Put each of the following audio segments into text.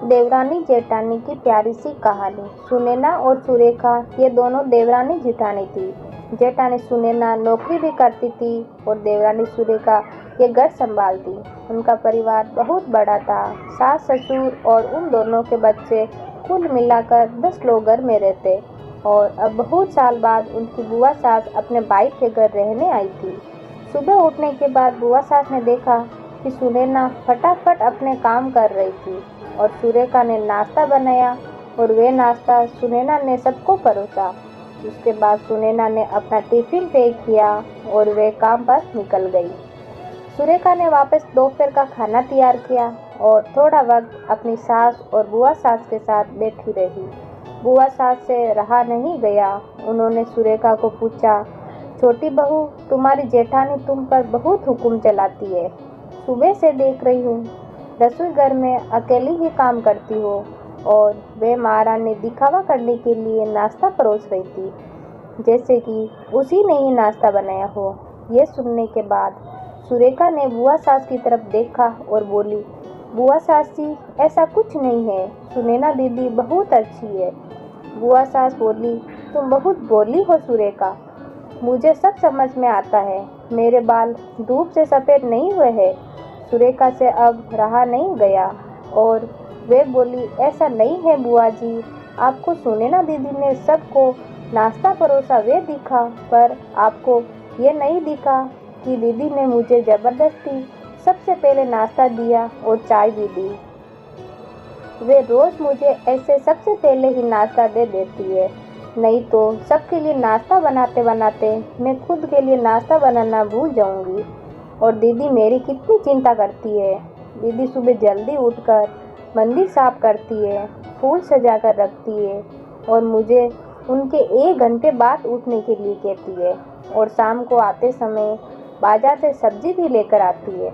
देवरानी जेठानी की प्यारी सी कहानी। सुनैना और सुरेखा ये दोनों देवरानी जेठानी थी। जेठानी सुनैना नौकरी भी करती थी और देवरानी सुरेखा ये घर संभालती। उनका परिवार बहुत बड़ा था। सास ससुर और उन दोनों के बच्चे कुल मिलाकर 10 लोग घर में रहते। और अब बहुत साल बाद उनकी बुआ सास अपने भाई के घर रहने आई थी। सुबह उठने के बाद बुआ सास ने देखा कि सुनैना फटाफट अपने काम कर रही थी और सुरेखा ने नाश्ता बनाया और वे नाश्ता सुनैना ने सबको परोसा। उसके बाद सुनैना ने अपना टिफिन पैक किया और वे काम पर निकल गई। सुरेखा ने वापस दोपहर का खाना तैयार किया और थोड़ा वक्त अपनी सास और बुआ सास के साथ बैठी रही। बुआ सास से रहा नहीं गया। उन्होंने सुरेखा को पूछा, छोटी बहू, तुम्हारी जेठानी तुम पर बहुत हुक्म चलाती है। सुबह से देख रही हूँ रसोई घर में अकेली ही काम करती हो और वे महारानी दिखावा करने के लिए नाश्ता परोस रही थी, जैसे कि उसी ने ही नाश्ता बनाया हो। यह सुनने के बाद सुरेखा ने बुआ सास की तरफ देखा और बोली, बुआ सास जी, ऐसा कुछ नहीं है, सुनैना दीदी बहुत अच्छी है। बुआ सास बोली, तुम बहुत भोली हो सुरेखा, मुझे सब समझ में आता है। मेरे बाल धूप से सफ़ेद नहीं हुए हैं। सुरेखा से अब रहा नहीं गया और वे बोली, ऐसा नहीं है बुआ जी, आपको सुनैना दीदी ने सबको नाश्ता परोसा वे दिखा, पर आपको ये नहीं दिखा कि दीदी ने मुझे ज़बरदस्ती सबसे पहले नाश्ता दिया और चाय भी दी। वे रोज़ मुझे ऐसे सबसे पहले ही नाश्ता दे देती है, नहीं तो सबके लिए नाश्ता बनाते बनाते मैं खुद के लिए नाश्ता बनाना भूल जाऊंगी। और दीदी मेरी कितनी चिंता करती है। दीदी सुबह जल्दी उठकर मंदिर साफ करती है, फूल सजा कर रखती है और मुझे उनके 1 घंटे बाद उठने के लिए कहती है और शाम को आते समय बाजार से सब्जी भी लेकर आती है,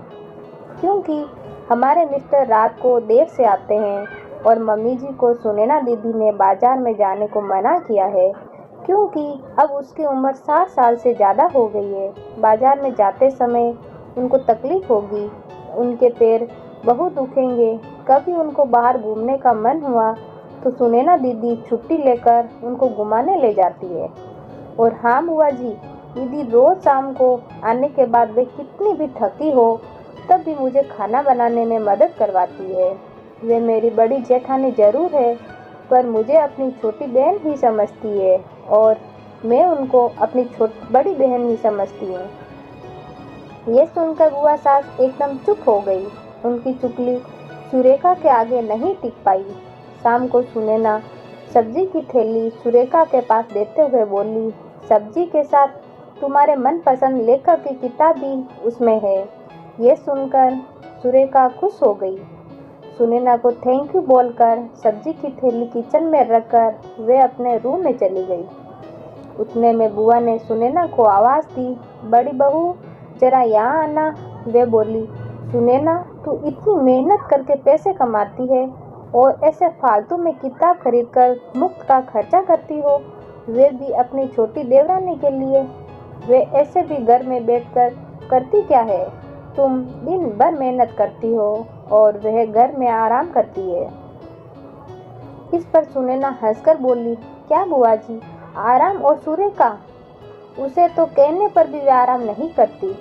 क्योंकि हमारे मिस्टर रात को देर से आते हैं और मम्मी जी को सुनैना दीदी ने बाजार में जाने को मना किया है, क्योंकि अब उसकी उम्र 60 साल से ज़्यादा हो गई है। बाजार में जाते समय उनको तकलीफ होगी, उनके पैर बहुत दुखेंगे। कभी उनको बाहर घूमने का मन हुआ तो सुनैना दीदी छुट्टी लेकर उनको घुमाने ले जाती है। और हाँ बुआ जी, दीदी रोज़ शाम को आने के बाद वे कितनी भी थकी हो तब भी मुझे खाना बनाने में मदद करवाती है। वे मेरी बड़ी जेठानी ज़रूर है, पर मुझे अपनी छोटी बहन ही समझती है और मैं उनको अपनी बड़ी बहन ही समझती हूँ। ये सुनकर बुआ सास एकदम चुप हो गई। उनकी चुगली सुरेखा के आगे नहीं टिक पाई। शाम को सुनैना सब्जी की थैली सुरेखा के पास देते हुए बोली, सब्जी के साथ तुम्हारे मनपसंद लेखक की किताब भी उसमें है। ये सुनकर सुरेखा खुश हो गई। सुनैना को थैंक यू बोलकर सब्जी की थैली किचन में रखकर वे अपने रूम में चली गई। उतने में बुआ ने सुनैना को आवाज़ दी, बड़ी बहू, जरा यहाँ आना। वे बोली, सुनैना, तू इतनी मेहनत करके पैसे कमाती है और ऐसे फालतू में किताब खरीदकर मुफ्त का खर्चा करती हो, वे भी अपनी छोटी देवरानी के लिए। वे ऐसे भी घर में बैठकर करती क्या है? तुम दिन भर मेहनत करती हो और वह घर में आराम करती है। इस पर सुनैना हंसकर बोली, क्या बुआ जी, आराम और सुरेखा, उसे तो कहने पर भी वे आराम नहीं करती।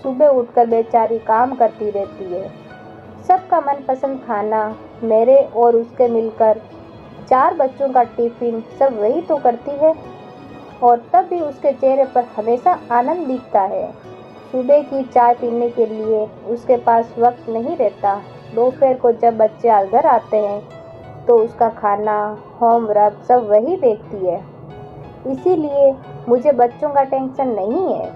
सुबह उठकर बेचारी काम करती रहती है। सबका मनपसंद खाना, मेरे और उसके मिलकर 4 बच्चों का टिफिन, सब वही तो करती है और तब भी उसके चेहरे पर हमेशा आनंद दिखता है। सुबह की चाय पीने के लिए उसके पास वक्त नहीं रहता। दोपहर को जब बच्चे घर आते हैं तो उसका खाना, होमवर्क सब वही देखती है। इसीलिए मुझे बच्चों का टेंशन नहीं है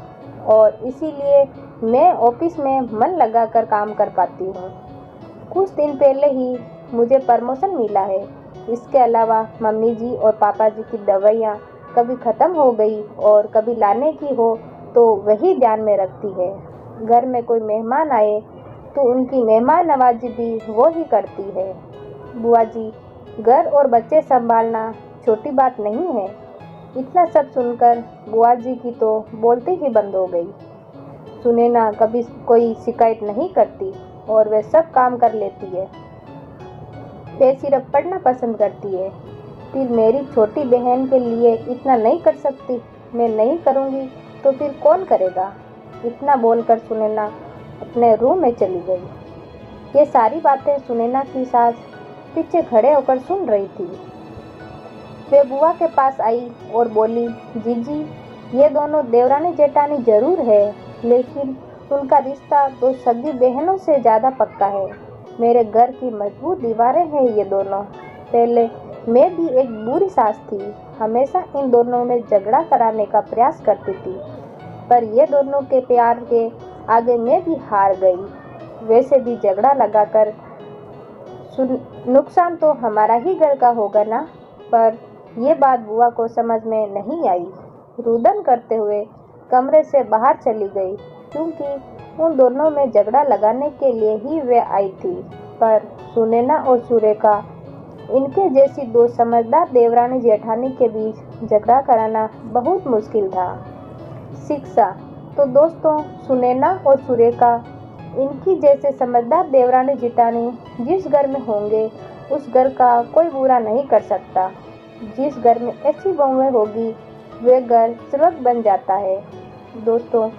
और इसीलिए मैं ऑफिस में मन लगाकर काम कर पाती हूँ। कुछ दिन पहले ही मुझे प्रमोशन मिला है। इसके अलावा मम्मी जी और पापा जी की दवाइयाँ कभी ख़त्म हो गई और कभी लाने की हो तो वही ध्यान में रखती है। घर में कोई मेहमान आए तो उनकी मेहमान नवाजी भी वो ही करती है। बुआ जी, घर और बच्चे संभालना छोटी बात नहीं है। इतना सब सुनकर बुआ जी की तो बोलती ही बंद हो गई। सुनैना कभी कोई शिकायत नहीं करती और वह सब काम कर लेती है। वे सिर्फ पढ़ना पसंद करती है। फिर मेरी छोटी बहन के लिए इतना नहीं कर सकती? मैं नहीं करूँगी तो फिर कौन करेगा? इतना बोलकर सुनैना अपने रूम में चली गई। ये सारी बातें सुनैना की सास पीछे खड़े होकर सुन रही थी। वे बुआ के पास आई और बोली, जीजी, ये दोनों देवरानी जेठानी जरूर है, लेकिन उनका रिश्ता तो सगी बहनों से ज़्यादा पक्का है। मेरे घर की मजबूत दीवारें हैं ये दोनों। पहले मैं भी एक बुरी सास थी, हमेशा इन दोनों में झगड़ा कराने का प्रयास करती थी, पर ये दोनों के प्यार के आगे मैं भी हार गई। वैसे भी झगड़ा लगाकर नुकसान तो हमारा ही घर का होगा ना। पर यह बात बुआ को समझ में नहीं आई। रुदन करते हुए कमरे से बाहर चली गई, क्योंकि उन दोनों में झगड़ा लगाने के लिए ही वे आई थी। पर सुनैना और सुरेखा, इनके जैसी दो समझदार देवरानी जेठानी के बीच झगड़ा कराना बहुत मुश्किल था। शिक्षा तो दोस्तों, सुनैना और सुरेखा, इनकी जैसे समझदार देवरानी जेठानी जिस घर में होंगे उस घर का कोई बुरा नहीं कर सकता। जिस घर में ऐसी बहुएं होगी वे घर स्वर्ग बन जाता है। दोस्तों,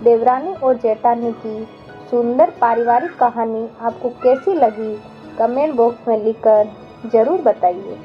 देवरानी और जेठानी की सुंदर पारिवारिक कहानी आपको कैसी लगी? कमेंट बॉक्स में लिखकर ज़रूर बताइए।